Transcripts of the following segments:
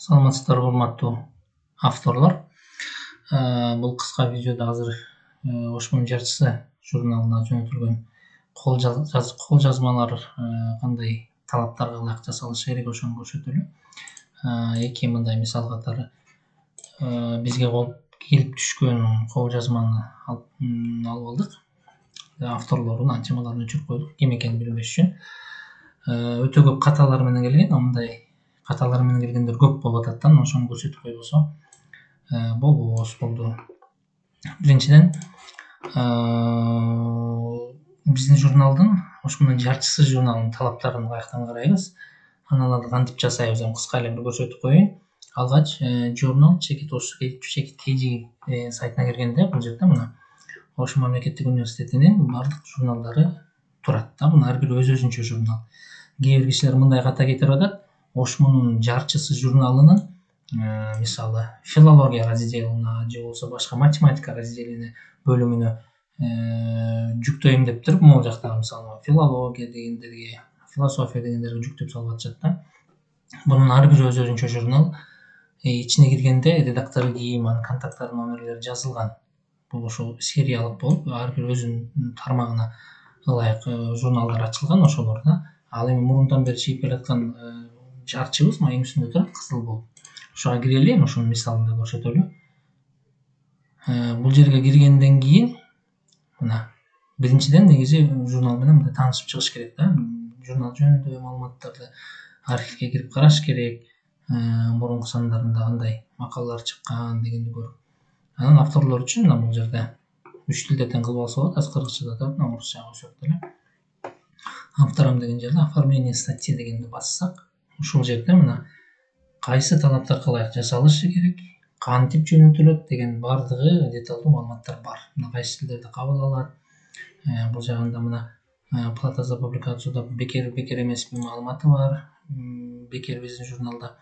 Саламатсыздарбы урматтуу авторлор. Бул кыска видеодо азыр Ошмонун жарчысы журналына жөнөтүлгөн кол жазмалар кандай талаптарга ылайык жасалышы керек ошону көрсөтөлү. Эки мындай мисал катары бизге келип түшкөн кол жазманы алып алдык. Авторлорун ачымаларын өчүрүп койдук, ким экенин билбеш үчүн. Өтө көп каталар менен келген, мындай каталар менен келгендер көп болуп атат да, ошону көрсөтүп койбосо болду. Биринчиден, биздин журналдын, Ошмонун жарчысы журналынын талаптарын каяктан карайбыз, аналарды кантип жасайбыз, кыска эле бир көрсөтүп коеюн. Алгач журнал чекит KG сайтына киргенде, бул жерде мына Ошмон мамлекеттик университетинин бардык журналдары турат да. Мына ар бир өз-өзүнчө журнал. Кээ бир кишилер мындай ката кетирип атат. Ошмонун жарчысы журналынын мисалы филология разделине же болбосо башка математика разделине бөлүмүнө жүктөйм деп туруп, могул жактагы мисалы филология дегендерге, философия дегендерге жүктөп салып атышат да. Бунун ар бир өз-өзүнчө журнал. Ичине киргенде редактор ким, анын контакттары, номерлери жазылган. Бул ошол сериялык болуп, ар бир өзүнүн тармагына ылайык журналдар ачылган ошолор да. Ал эми мурунтан бери чыгып келаткан жарчыбыз майын үстүндө турат, кызыл болуп. Ошого кирели, ошонун мисалын да көрсөтөлү. Бул жерге киргенден кийин мына биринчиден негизи журнал менен мындай таанышып чыгыш керек да. Журнал жөнүндө маалыматтарды архивге кирип караш керек. Мурунку сандарында кандай макалалар чыккан дегенди көрүп. Анан авторлор үчүн мына бул жерде 3 тилдерден кылып алса болот, аз кыргызчада турат, орусча көчүрүп деле. Авторам деген жерде оформление статьи дегенди бассак, ушул жерде мына кайсы талаптарга ылайык жасалышы керек, кантип жөнөтүлөт деген бардыгы деталдуу маалыматтар бар. Мына кайсы тилдерде кабыл алат. Бул жагында мына плата за публикацияда бекер эмес маалыматы бар. Бекер биздин журналда.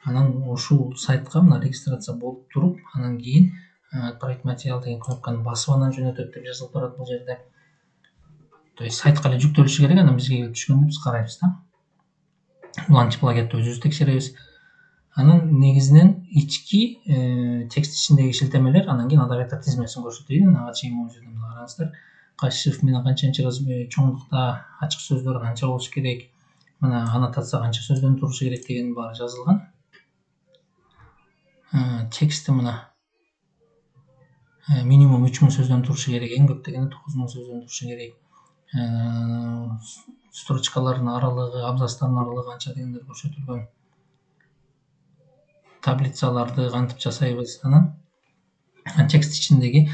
Анан ушул сайтка мына регистрация болуп туруп, анан кийин отправить материал деген кнопканы басып анан жөнөтөт деп жазылып турат бул жерде. То есть сайтка эле жүктөлүшү керек, анан бизге келип түшкөндө биз карайбыз да. Бул антиплагиатты өзүбүз текшеребиз. Анан негизинен ички текст ичиндеги шилтемелер, анан кийин адабияттар тизмесин көрсөтөйүн. Ага чейин могул жерде мына караңыздар. Кайсы шрифт менен канчанчы чоңдукта, ачык сөздөр канча болуш керек, мына аннотация канча сөздөн турушу керек деген баары жазылган. Тексти мына минимум 3000 сөздөн турушу керек, эң көп дегенде 9000 сөздөн турушу керек. Строчкалардын аралыгы, абзацтардын аралыгы канча дегендер көрсөтүлгөн. Таблицаларды кантип жасайбыз. Анан текст ичиндеги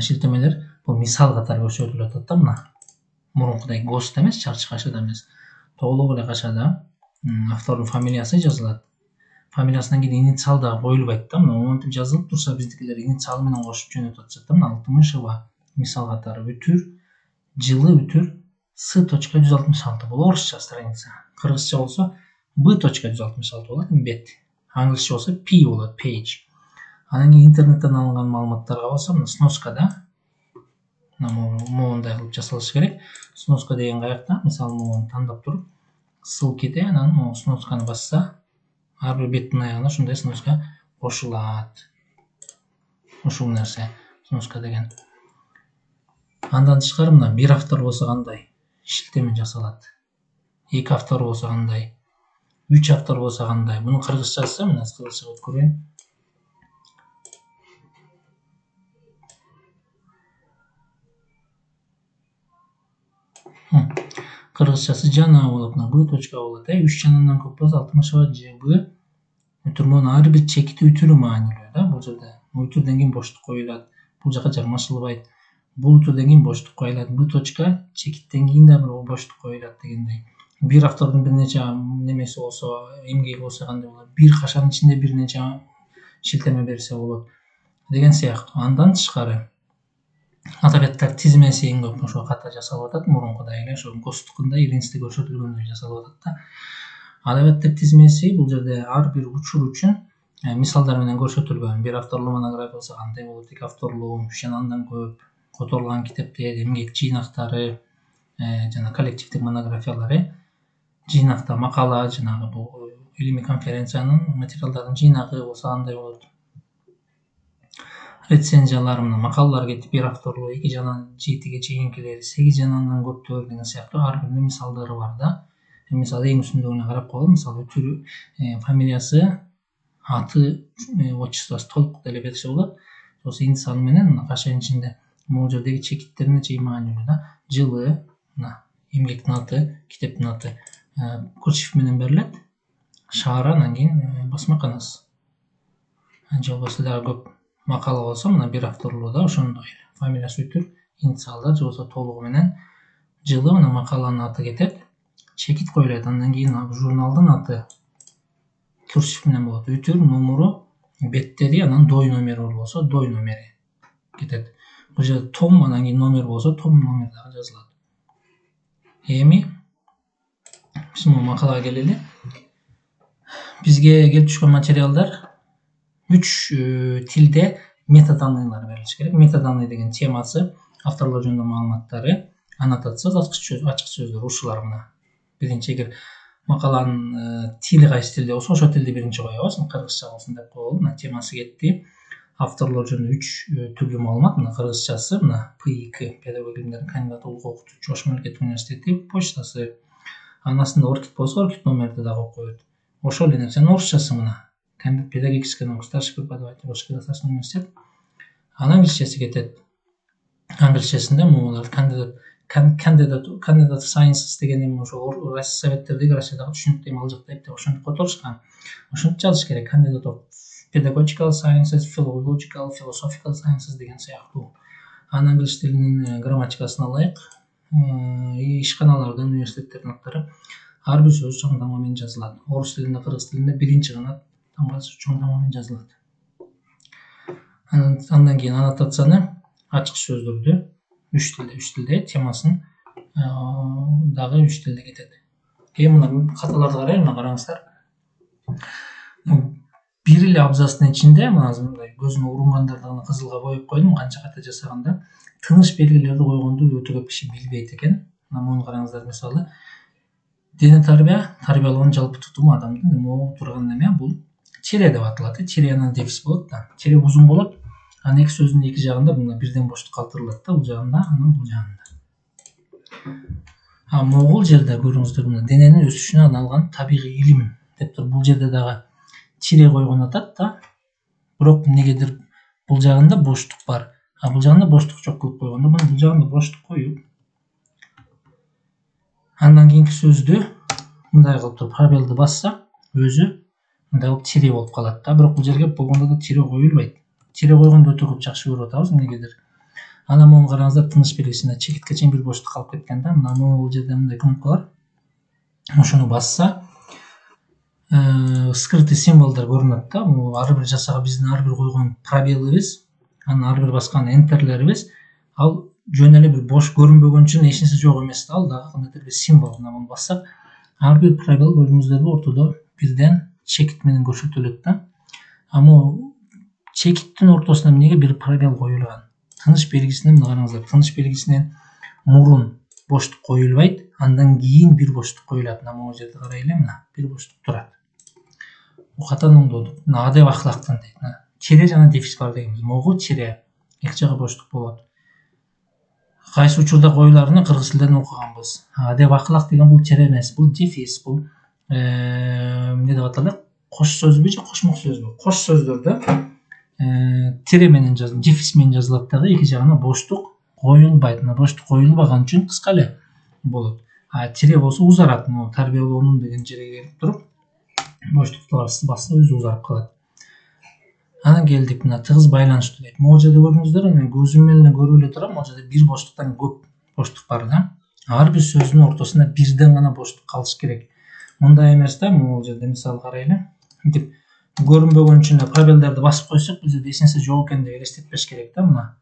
шилтемелер бул мисал катары көрсөтүлүп атат да. Мына мурункудай гост эмес, чарчы кашада эмес, тоголок эле кашада автордун фамилиясы жазылат. Фамилиясынан кийин инициал да коюлбайт да. Мына монтип жазылып турса, биздикилер инициалы менен кошуп жөнөтүп атышат да. Мына 60 мисал катары үтүр, жылы үтүр S.166 бул орусча страница. Кыргызча болсо B.166 болот, бет. Англисче болсо P болот, page. Анан кийин интернеттен алынган маалыматтарга болсо, мына сноскада моундай кылып жасалышы керек. Сноска деген каякта, мисалы моуну тандап туруп, ссылкиде анан могу сносканы басса, ар бир беттин аягына ушундай сноска кошулат. Ушул нерсе сноска деген. Андан тышкары мына бир автор болсо кандай шилтеме жасалат, 2 автор болсо кандай, 3 автор болсо кандай. Мунун кыргызчасы мына кыргызчага өткөрөйүн. Кыргызчасы жана болот, мына B точка болот. 3 жанынан көп болсо 60 же B. Өтүрмөнүн ар бир чекити үтүрү маанилүү да. Бул жерде үтүрдөн кийин боштук коюлат. Бул жака жармашылбайт. Бул үтүрдөн кийин боштук коюлат. B точка чекиттен кийин да бир боштук коюлат дегендей. Бир автордун бир нече немеси болсо, эмгеги болсо кандай болот. Бир кашанын ичинде бир нече шилтеме берсе болот деген сыяктуу. Андан тышкары адабияттар тизмеси эң көп ошо ката жасалып атат. Мурункудай эле ошо госттукундай иринисте көрсөтүлгөндөй жасалып атат да. Адабияттар тизмеси бул жерде ар бир учур үчүн мисалдар менен көрсөтүлгөн. Бир авторлуу монография болсо кандай болот, 2 авторлуу, 3 жана андан көп, которулган китептер, эмгек жыйнактары, жана коллективдик монографиялар, жыйнакта макала, жанагы бул илимий конференциянын материалдардын жыйнагы болсо андай болот. Рецензиялар мына макалалар кетип бир авторлуу 2 жанан 7-ге чейинкилери 8 жанандан көптөр деген сыяктуу ар биринин мисалдары бар да. Мисалы эң үстүндөгүнө карап коелу. Мисалы түрү, фамилиясы, аты, отчествосу толук деле берсе болот. Осы инициалы менен мына кашанын ичинде могул жердеги чекиттерине чейин маанилүү да. Жылы, мына эмгектин аты, китептин аты курсив менен берилет. Шаары, анан кийин басмаканасы. Же болбосо дагы көп макала болсо мына бир авторлуу да ошондой фамилиясы өтүр, инициалдар же болбосо толугу менен, жылы мына макаланын аты кетет, чекит коюлат. Андан кийин журналдын аты курсив менен болот, өтүр, номеру, беттери, анан дой номери болсо дой номери кетет. Бул жерде том, анан кийин номер болсо том номер дагы жазылат. Эми биз бул макалага келели. Бизге келип түшкөн материалдар 3 тилде метаданныйлар берилиш керек. Метаданный деген темасы, авторлор жөнүндө маалыматтары, аннотация, ачык сөздөр, ушулар мына. Биринчи эгер макаланын тили кайсы тилде болсо, ошол тилди биринчи коебуз. Кыргызча болсун деп коелу. Мына темасы кетти. Авторлор жөнүндө 3 түрлүү маалымат. Мына кыргызчасы, мына P2 педагог илимдердин кандидаты улуг окутуучу Ош мамлекеттик университети, почтасы. Анасында Оркид болсо, Оркид номерди дагы коюп коет. Ошол эле нерсени орусчасы мына педагогическая наука, старший преподаватель, Ошский государственный университет. Англисчеси кетет. Англисчесинде могулар candidate sciences деген эми ошо советтердеги Россиядагы түшүнүктүү эми алжактайт деп ошентип которушкан. Ошентип жазыш керек. Candidate of pedagogical sciences, philological, philosophical sciences деген сыяктуу. Анан англис тилинин грамматикасын алайык. Ишканалардын, университеттердин аттары ар бир сөз чоң тама менен жазылат. Орус тилинде, кыргыз тилинде биринчи гана таңбасы чоң тама менен жазылат. Андан кийин аннотацияны ачык сөздөрдү 3 тилде, темасын дагы 3 тилде кетет. Эми мына каталарды карайлы, мына караңыздар. Бир эле абзацтын ичинде мына мындай көзүнө урунгандарды гана кызылга коюп койдум, канча ката жасаганда тыныш белгилерди койгонду өтө көп киши билбейт экен. Мына муну караңыздар, мисалы дене тарбия, тарбиялоонун жалпы тутуму адамдын могу турган неме бул тире деп аталат. Тиреянын дефис болот да. Тире узун болот. Анан эки сөздүн эки жагында мына бирден боштук калтырылат да, бул жагында, анан бул жагында. Могул жерде көрүңүздөр, мына дененин өсүшүнө арналган табигый илим деп туруп бул жерде дагы тире койгон атат да. Бирок эмнегедир бул жагында боштук бар. Бул жагында боштук жок кылып койгондо, бул жагында боштук коюп, андан кийинки сөздү мындай кылып туруп пробелди басса, өзү мындай кылып тире болуп калат да. Бирок бул жерге болгондо да тире коюлбайт. Тире койгонду өтө көп жакшы көрүп атабыз эмнегедир. Анан муну караңыздар, тыныш белгисинде чекитке чейин бир боштук калып кеткен да. Мына бул жерде мындай кнопкалар. Ошону басса, скрытый символдор көрүнөт да. Бул ар бир жасаган биздин ар бир койгон пробелибиз, анан ар бир баскан энтерлерибиз, ал жөн эле бир бош көрүнбөгөн үчүн эч нерсе жок эмес да. Ал дагы кандайдыр бир символ. Мына муну бассак, ар бир пробел көрдүңүздөрбү, ортодо бирден чекит менен көрсөтүлөт да. Могу чекиттин ортосуна эмнеге бир пробел коюлган? Тыныш белгисине мына караңыздар, тыныш белгисинен мурун боштук коюлбайт, андан кийин бир боштук коюлат. Мына могу жерде карайлы, мына бир боштук турат. Бул катан оңдодук. Мына адеп ахлактан дейт. Тире жана дефис бар дегенбиз. Могу тире, эки жагы боштук болот. Кайсы учурда коюларын кыргыз тилинен окуганбыз. Адеп ахлак деген бул тире эмес, бул дефис, бул эмне деп аталат? Кош сөзбү же кошмок сөзбү? Кош сөздөрдө тире менен жазылат, дефис менен жазылат дагы, эки жагына боштук коюлбайт. Мына боштук коюлбаган үчүн кыска эле болот. Тире болсо узарат. Могу тарбиялоонун деген жерге келип туруп, боштукту басса өзү узарып калат. Анан келдик мына тыгыз байланыштуу дейт. Могу жерде көрдүңүздөр, мен көзүм менен көрүп эле турам, могу жерде бир боштуктан көп боштук бар да. Ар бир сөздүн ортосунда бирден гана боштук калыш керек. Мындай эмес да. Могу жерде мисал карайлы. Мынтип көрүнбөгөн үчүн пробелдерди басып койсок, бул жерде эч нерсе жок экен деп элестетпеш керек да. Мына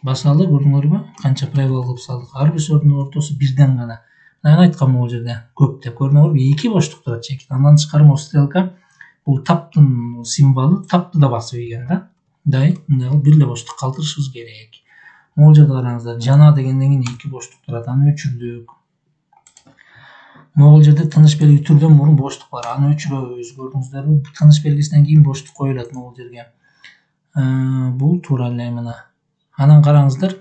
басалы, көрдүңөрбү? Канча пробел кылып салдык. Ар бир сөздүн ортосу бирден гана. Мен айткам могу жерде көп деп. Көрдүңөрбү? Эки боштук турат чекит. Андан тышкары могу стрелка бул таптын символу, тапты да басып ийген да. Мындай кылып бир эле боштук калтырышыбыз керек. Могу жерде караңыздар, жана дегенден кийин эки боштук турат. Аны өчүрдүк. Могул жерде тыныч белги түрдөн мурун боштук бар. Аны өчүрөбүз. Көрдүңүздөрбү? Тыныч белгисинен кийин боштук коюлат могул жерге. Бул туура эле мына. Анан караңыздар,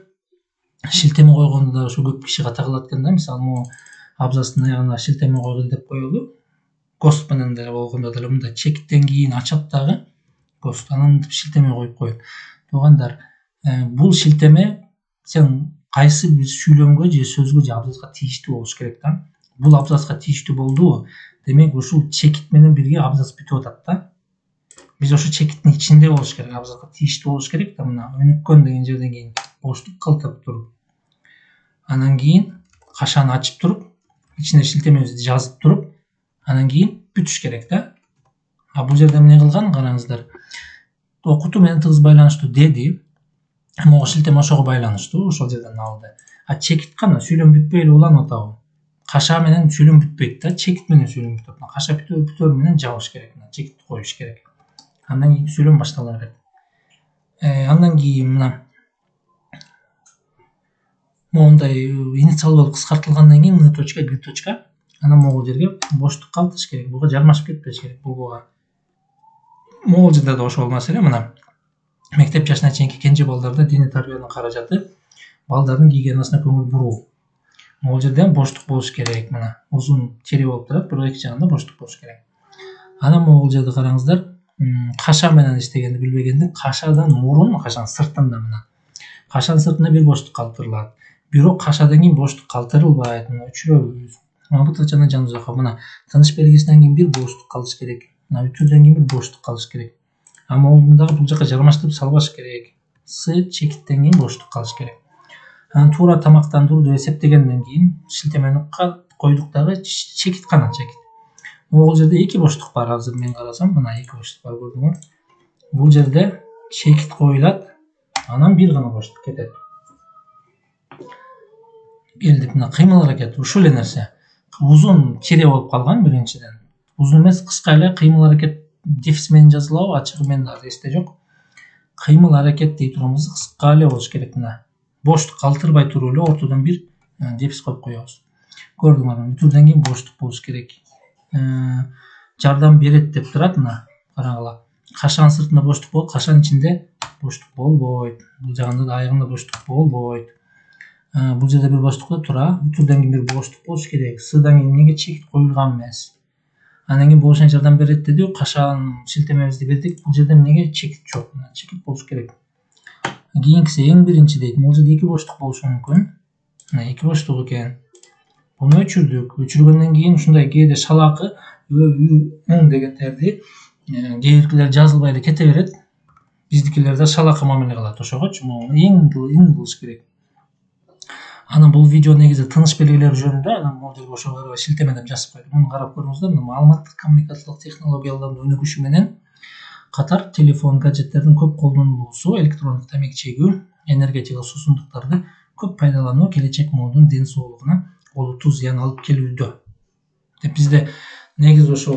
шилтеме койгондо да ошо көп киши ката кылат экен да. Мисалы, могу абзацтын аягына шилтеме койгул деп коелу. Гост менен деле болгондо деле мындай чекиттен кийин ачат дагы гост. Анан шилтеме коюп коет. Туугандар, бул шилтеме сен кайсы бир сүйлөмгө же сөзгө же абзацка тийиштүү болуш керек да. Бул абзацка тийиштүү болдубу? Демек ушул чекит менен бирге абзац бүтүп атат да. Биз ошо чекиттин ичинде болуш керек, абзацка тийиштүү болуш керек да. Мына өнүккөн деген жерден кийин боштук калтырып туруп, анан кийин кашаны ачып туруп, ичине шилтемебизди жазып туруп, анан кийин бүтүш керек да. Бул жерде эмне кылган, караңыздар. Окутуу менен тыгыз байланыштуу деди. Могу шилтеме ошого байланыштуу, ошол жерден алды. Чекит кана сүйлөм бүтпөй эле уланып атабы? Каша менен сүйлөм бүтпөйт да, чекит менен сүйлөм бүтөт. Каша бүтөр менен жабыш керек, чекитти коюш керек. Андан кийин сүйлөм баштала берет. Андан кийин мына моундай инициал кыскартылгандан кийин Н точка, Г точка, анан могул жерге боштук калтырыш керек. Буга жармашып кетпеш керек буга. Могул жерде да ошол маселе. Мына мектеп жашына чейинки кенже балдарда диний тарбиянын каражаты балдардын гигиенасына көңүл буруу. Могул жерде боштук болуш керек. Мына узун чери болуп турат, бирок эки жагында боштук болуш керек. Анан могул жерде караңыздар, каша менен иштегенди билбегенди, кашадан мурун, кашанын сыртында мына. Кашанын сыртында бир боштук калтырылат. Бирок кашадан кийин боштук калтырылбайт. Мына өчүрөбүз. Бытырчаны жан жака мына тыныч белгисинен кийин бир боштук калыш керек. Мына үтүрдөн кийин бир боштук калыш керек. Могулдагы бул жака жармаштырып салбаш керек. С чекиттен кийин боштук калыш керек. Анан туура тамактандырууду эсептегенден кийин шилтемени койдук дагы, чекит кана чекит. Могул жерде эки боштук бар. Азыр мен карасам, мына эки боштук бар, көрдүңөр. Бул жерде чекит коюлат, анан бир гана боштук кетет. Белдик мына кыймыл аракет ушул эле нерсе. Узун чире болуп калган биринчиден. Узун эмес, кыска эле кыймыл аракет дефис менен жазылабы, ачыгы менен азыр эсте жок. Кыймыл аракет дей турганыбыз кыска эле болуш керек. Мына боштук калтырбай туруп эле ортодон бир дефис коюп коебуз. Көрдүңөрбү? Бүтүрдөн кийин боштук болуш керек. Жардам берет деп турат, мына карагыла. Кашанын сыртында боштук болот, кашанын ичинде боштук болбойт. Бул жагында да аягында боштук болбойт. Бул жерде бир боштук да тура, бүтүрдөн кийин бир боштук болуш керек. Сыдан кийин эмнеге чекит коюлган эмес? Андан кийин болушуна жардам берет деди, кашанын шилтемебизди бердик. Бул жерде эмнеге чекит жок? Чекит болуш керек. Кийинкиси эң биринчи дейт. Бул жерде эки боштук болушу мүмкүн. Мына эки боштук экен. Буну өчүрдүк. Өчүргөндөн кийин ушундай кээде шалакы ң дегендерди кээбиркилер жазылбай эле кете берет. Биздикилер да шалакы мамиле кылат ошогочу. Эң кылыш керек. Анан бул видео негизи тыныч белгилери жөнүндө, анан могул жерге ошого карабай шилтеме деп жазып койдум. Муну карап көрүңүздөр. Маалыматтык коммуникациялык технологиялардын өнүгүшү менен катар телефон, гаджеттердин көп колдонулуусу, электрондук тамеки чегүү, энергетикалык суусундуктарды көп пайдалануу келечек модун ден соолугуна олуттуу зыян алып келүүдө. Деп бизде негизи ошол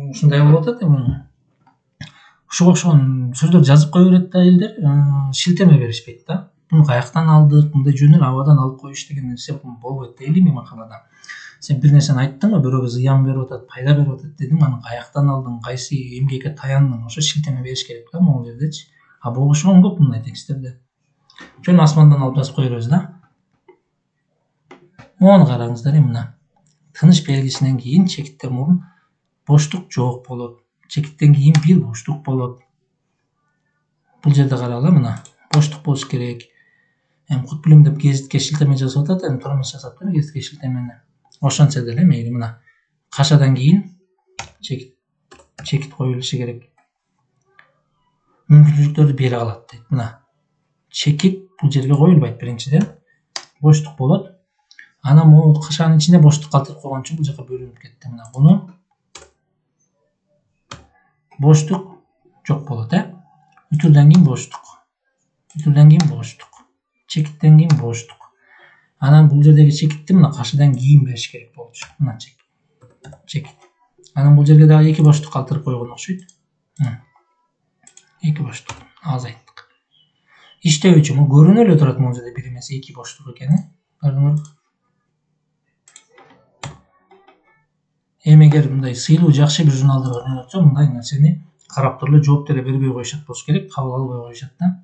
ушундай болуп атат. Ушуга окшогон сөздөр жазып кое берет да элдер, шилтеме беришпейт да. Буну каяктан алдык, мындай жөнүн абадан алып коюш деген нерсе болбойт да илимий макалада. Сен бир нерсени айттыңбы, бирөөгө зыян берип атат, пайда берип атат дедиң, аны каяктан алдың, кайсы эмгекке таяндың, ошо шилтеме бериш керек да могул жердечи. Буга окшогон көп мындай тексттерде. Жөн асмандан алып жазып кое беребиз да. Мону караңыздар, мына тыныч белгисинен кийин чекиттен мурун боштук жок болот. Чекиттен кийин бир боштук болот. Бул жерде карагыла, мына боштук болуш керек. Кут билем деп гезитке шилтеме жазып атат, туура эмес жазып атат гезитке шилтемени. Ошончо деле мейли, мына кашадан кийин чекит коюлушу керек. Мүмкүнчүлүктөрдү бере калат дейт. Мына чекит бул жерге коюлбайт биринчиден. Боштук болот. Анан могу кашанын ичине боштук калтырып койгон үчүн бул жака бөлүнүп кетти. Мына буну боштук жок болот, Бүтүрдөн кийин боштук. Бүтүрдөн кийин боштук. Чекиттен кийин боштук. Анан бул жердеги чекитти мына кашадан кийин бериш керек болчу. Мына чекит. Анан бул жерге дагы эки боштук калтырып койгон окшойт. Эки боштук. Аз айттык. Иштебичи, көрүнө эле турат могул жерде бир эмес эки боштук экени. Көрдүңөрбү? Эми эгер мындай сыйлуу жакшы бир журналдарга örnek атса, мындай нерсени карап туруп эле жооп деле бербей коюшат болуш керек, кабыл албай коюшат да.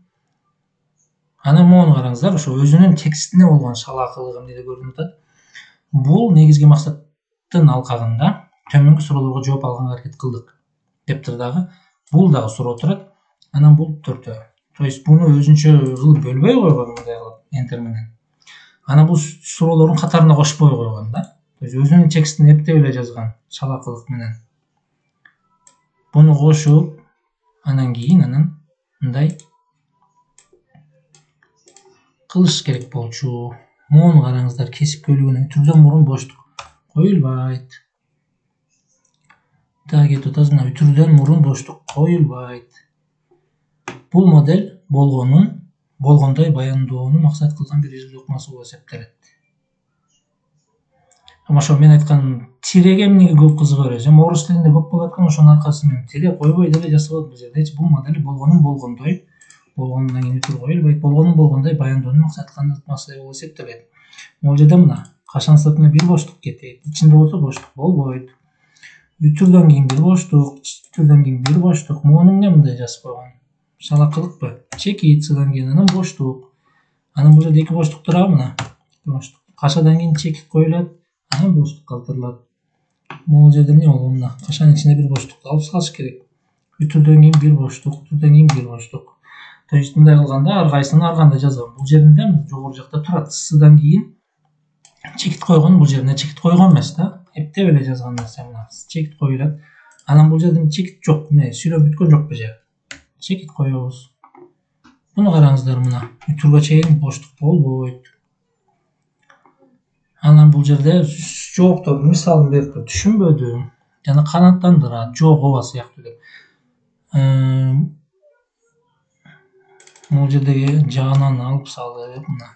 Анан моуну караңыздар, ошо өзүнүн текстине болгон шалаакылыгы эмнеде көрүнүп атат. Бул негизги максаттын алкагында төмөнкү суроолорго жооп алганга аракет кылдык дептир дагы. Бул дагы суроо турат. Анан бул төртөө. То есть буну өзүнчө кылып бөлбөй койгон мындай кылып enter менен. Анан бул суроолордун катарына кошпой койгон да. То есть өзүнүн текстин эптеп эле жазган шалаакылык менен. Буну кошуп, анан кийин мындай кылыш керек болчу. Моуну караңыздар, кесип көйлөгүнө үтүрдөн мурун боштук коюлбайт. Дагы кетип атабыз, мына үтүрдөн мурун боштук коюлбайт. Бул модель болгондой баяндоону максат кылган бир изилдөө ыкмасы болуп эсептелет. Ошо мен айткан тиреге эмнеге көп кызыга беребиз? Орус тилинде көп болот экен, ошонун аркасы менен тире койбой деле жазса болот бул жердечи. Бул модель болгондой, болгондон кийин үтүр коюлбайт, болгондой баяндоону максат кылган ыкмасы болуп эсептелет. Бул жерде мына кашан сыртына бир боштук кетет, ичинде болсо боштук болбойт. Үтүрдөн кийин бир боштук, үтүрдөн кийин бир боштук. Муну эмне мындай жазып койгон? Шалаакылыкпы? Чекит, сыдан кийин анан боштук. Анан бул жерде эки боштук турабы, мына. Боштук. Кашадан кийин чекит коюлат, анан боштук калтырылат. Бул жерде эмне болгон? Мына кашанын ичинде бир боштукту алып салыш керек. Үтүрдөн кийин бир боштук, үтүрдөн кийин бир боштук. То есть мындай кылганда ар кайсысын ар кандай жазган. Бул жеринде жогору жакта турат. Сыдан кийин чекит койгон, бул жерине чекит койгон эмес да. Эптеп эле жазган нерсе мына. Чекит коюлат. Анан бул жерде чекит жок. Эмне, сүйлөп бүткөн жок бу жер. Чекит коебуз. Буну караңыздар, мына үтүргө чейин боштук болбойт. Анан бул жерде жооптордун мисалын берип туруп түшүнбөдүм жана канааттандырат, жок ооба сыяктуу деп. Бул жердеги жаананы алып салып, мына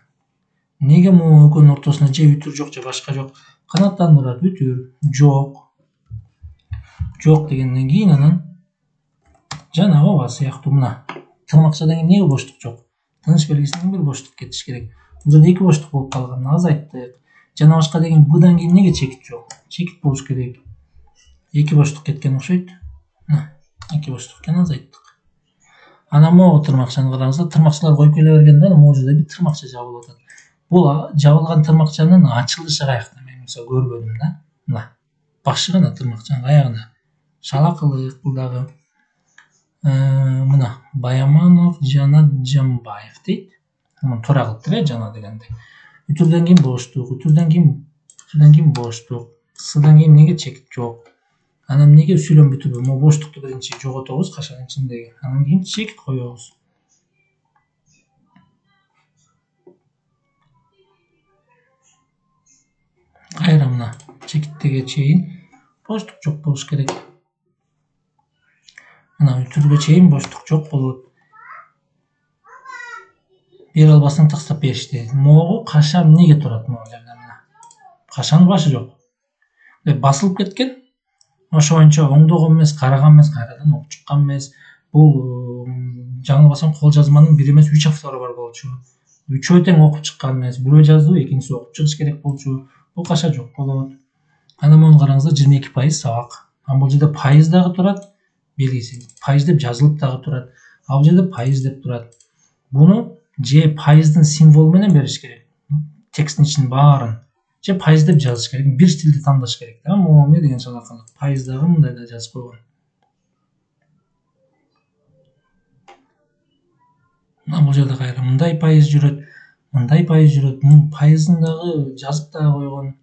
неге могу экөөнүн ортосуна же үтүр жок, же башка жок, канааттандырат, үтүр жок. Жок дегенден кийин анан жана ооба сыяктуу, мына тырмакчадан кийин неге боштук жок? Тыныч белгисинен бир боштук кетиш керек. Бул жерде эки боштук болуп калган, азайттык. Жана башка деген быдан кийин неге чекит жок? Чекит болуш керек. Эки боштук кеткен окшойт. Эки боштук экен, азайттык. Анан могу тырмакчаны караңыздар, тырмакчалар коюп келе бергенде могу жерде бир тырмакча жабылып атат. Бул жабылган тырмакчанын ачылышы каякта, мен мисалы көрбөдүм да. Мына башы гана тырмакчанын аягына. Шалаакылык бул дагы. Мына Баяманов Жана Жамбаев дейт. Муну туура кылыптыр, жана дегенде. Үтүрдөн кийин боштук, үтүрдөн кийин боштук. Сыдан кийин неге чекит жок? Анан неге сүйлөм бүтүрбөй? Могу боштукту биринчи жоготобуз кашанын ичиндеги. Анан кийин чекит коебуз. Кайра мына чекиттеге чейин боштук жок болуш керек. Мына үтүргө чейин боштук жок болот. Бере албасаң тастап беришти. Могу каша эмнеге турат могу жерде мына? Кашанын башы жок. Басылып кеткен. Ошоңчо оңдогон эмес, караган эмес, кайрадан окуп чыккан эмес. Бул жаңылбасам кол жазманын бир эмес 3 автору бар болчу. Үчөө тең окуп чыккан эмес. Бирөө жазды, экинчиси окуп чыгыш керек болчу. Бул каша жок болот. Анан муну караңыздар, 22% сабак. Анан бул жерде пайыз дагы турат. Белгиси пайыз деп жазылып дагы турат. Ал жерде пайыз деп турат. Буну же пайыздын символу менен бериш керек. Тексттин ичинин баарын. Же пайыз деп жазыш керек. Бир стилди тандаш керек да. Могу эмне деген шалаакылык. Пайыз дагы мындай да жазып койгон. Бул жерде кайра мындай пайыз жүрөт, мындай пайыз жүрөт. Мунун пайызын дагы жазып дагы койгон.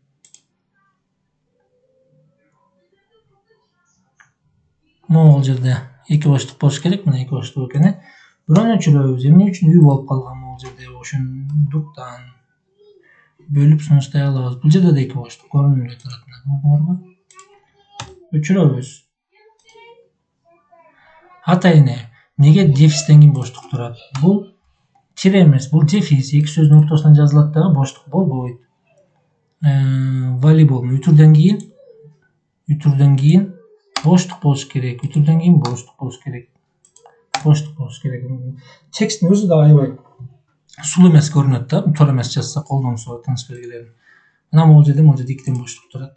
Могул жерде эки боштук болуш керек, мына эки боштук экен. Бирөөнү өчүрөбүз. Эмне үчүн үй болуп калган могул жерде? Ошондуктан бөлүп сунуштай алабыз. Бул жерде да эки боштук көрүнүп эле турат. Көрдүңөрбү? Өчүрөбүз. Атайын неге дефистен кийин боштук турат? Бул тире эмес, бул дефис. Эки сөздүн ортосуна жазылат дагы боштук болбойт. Волейбол үтүрдөн кийин боштук болуш керек. Үтүрдөн кийин боштук болуш керек. Боштук болуш керек. Тексттин өзү да аябай сулуу эмес көрүнөт да. Туура эмес жазса колдонсо тыныч белгилерин. Мына могул жерде икиден боштук турат.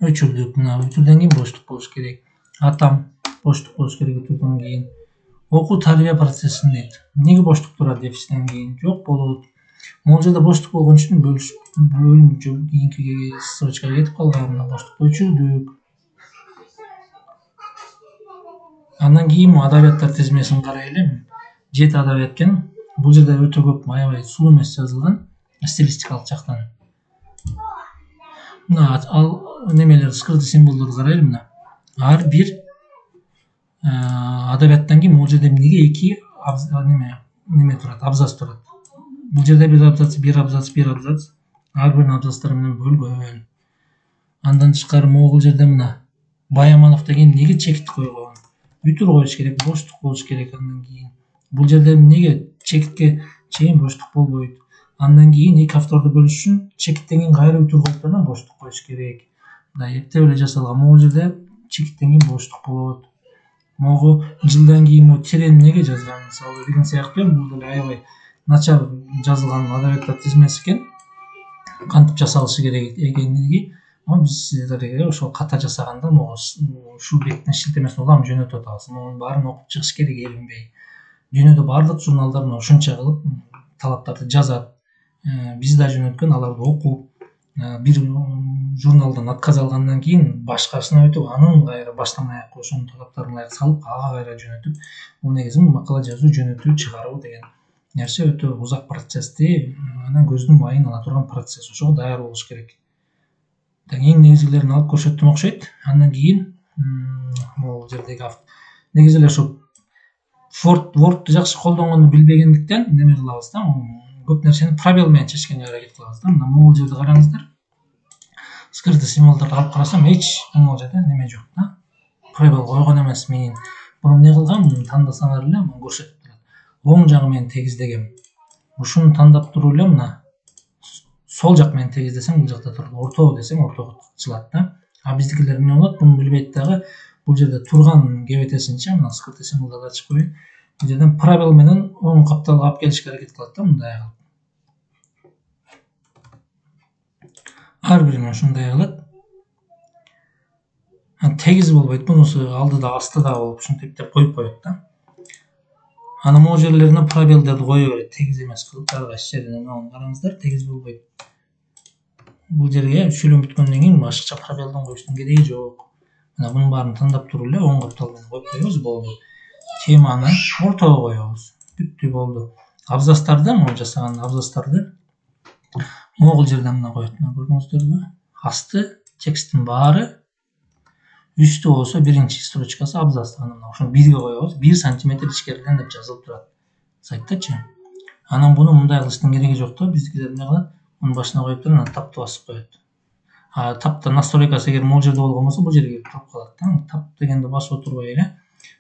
өчүрдүк. Мына өчүрдөн кийин боштук болуш керек. Атам боштук болуш керек өчүрдөн кийин. Окуу тарбия процессин дейт. Эмнеге боштук турат дефистен кийин? Жок болот. Могул жерде боштук болгон үчүн бөлүнүп кийинки строчкага кетип калган. Мына боштукту өчүрдүк. Андан кийин адабияттар тизмесин карайлы. 7 адабият экен. Бул жерде өтө көп аябай сулуу эмес жазылган стилистикалык жактан. Мына ал немелер скрытый символдорду карайлы мына. Ар бир адабияттан кийин могул жерде эмнеге 2 неме турат, абзац турат. Бул жерде бир абзац. Ар биринин абзацтары менен бөлгөн. Андан тышкары могул жерде мына Баяманов деген эмнеге чекит койгон? Бүтүр коюш керек, боштук болуш керек. Андан кийин бул жерде эмнеге чекитке чейин боштук болбойт? Андан кийин эки авторду бөлүш үчүн чекиттен кийин кайра бүтүр коюп анан боштук коюш керек. Мындай эптеп эле жасалган. Могул жерде чекиттен кийин боштук болот. Могу жылдан кийин тире эмнеге жазган? Мисалы деген сыяктуу бул деле аябай начар жазылган адабияттар тизмеси экен. Кантип жасалышы керек экендиги биз сиздерге ошол ката жасаганда могу ушул беттин шилтемесин улам жөнөтүп атабыз. Мунун баарын окуп чыгыш керек эринбей. Дүйнөдө бардык журналдар ушунча кылып талаптарды жазат. Биз да жөнөткөн аларды окуп, бир журналдан отказ алгандан кийин башкасына өтүп, анын кайра баштан аякка ошонун талаптарын ылайык салып, ага кайра жөнөтүп, бул негизи макала жазуу, жөнөтүү, чыгаруу деген нерсе өтө узак процессти, анан көздүн майын ала турган процесс. Ошого даяр болуш керек. Эң негизгилерин алып көрсөттүм окшойт. Андан кийин могул жердеги негизи эле ошо Word'ду жакшы колдонгонду билбегендиктен неме кылабыз да, көп нерсени пробел менен чечкенге аракет кылабыз да. Мына могул жерде караңыздар. Скрытый символдорду алып карасам, эч могул жерде неме жок да. Пробел койгон эмес мен. Буну эмне кылгам? Муну тандасаңар эле, мына көрсөтүп турат. Оң жагы менен тегиздегем. Ушуну тандап туруп эле мына сол жак менен тегиздесең бул жакта турат. Ортого десең ортого чыгат да. А биздикилер эмне болот? Буну билбейт дагы. Бул жерде турган кебетесинче мына скрытый символдорду ачып коеюн. Бул жерден пробел менен оң капталга алып келишке аракет кылат да, мындай кылып. Ар бирин ушундай кылат. Тегиз болбойт, бунусу алдыда астыда болуп ушинтип коюп коет да. Анан могул жерлерине пробелдерди кое берет, тегиз эмес кылып, ар кайсы жерине караңыздар, тегиз болбойт. Бул жерге сүйлөм бүткөндөн кийин башкача пробелден коюштун кереги жок. Мына мунун баарын тандап туруп эле оң каптал менен коюп коебуз, болду. Теманы ортого коебуз. Бүттү, болду. Абзацтарды, могу жасаган абзацтарды могул жерден мына коет. Мына көрдүңүздөрбү? Асты тексттин баары, үстү болсо биринчи строчкасы абзац. Анан ошону бирге коебуз. 1 сантиметр ичкериден деп жазылып турат сайттачы. Анан буну мындай кылыштын кереги жок да. Биздикилер эмне кылат? Мунун башына коюп туруп, анан тапты басып коет. Тапта настройкасы эгер могул жерде болгон болсо, бул жерге туруп калат да. Тап дегенди басып отурбай эле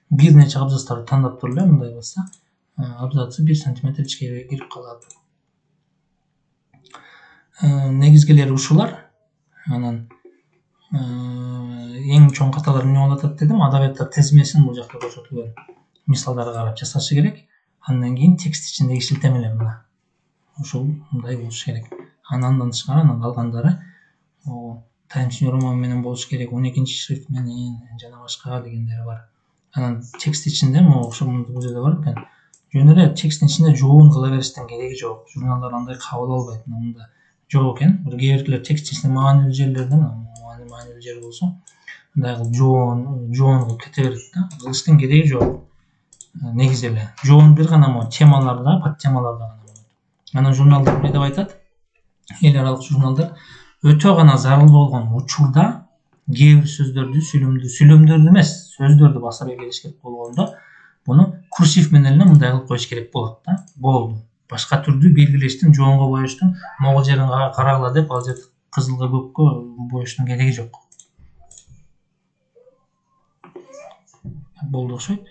бир нече абзацтарды тандап туруп эле мындай басса, абзацы 1 сантиметр ичкериге кирип калат. Негизгилери ушулар. Анан эң чоң каталар эмне болуп атат дедим? Адабияттар тизмесин бул жакта көрсөтүлгөн мисалдарды карап жасашы керек. Андан кийин текст ичиндеги шилтемелер мына. Ушул мындай болуш керек. Андан тышкары анан калгандары Times New Roman менен болуш керек, 12-чи шрифт менен жана башка дегендери бар. Анан текст ичинде ошол бул жерде бар экен. Жөн эле тексттин ичинде жоон кыла бериштин кереги жок. Журналдар андай кабыл албайт. Мында жок экен. Бир кээ тексттин ичинде маанилүү жерлерден, маанилүү жер болсо, мындай кылып жоон кылып кете берет да. Кылыштын кереги жок. Негизи эле жоон бир гана темаларда, подтемаларда гана болот. Анан журналдар эмне деп айтат? Эл аралык журналдар өтө гана зарыл болгон учурда кээ бир сөздөрдү, сүйлөмдөрдү эмес, сөздөрдү басып келиш керек болгондо, буну курсив менен эле мындай кылып коюш керек болот да. Болду. Башка түрдүү белгилештин, жоонго боюштун, могул жерин карагыла деп, ал жерди кызылга, көккө боюштун кереги жок. Болду окшойт.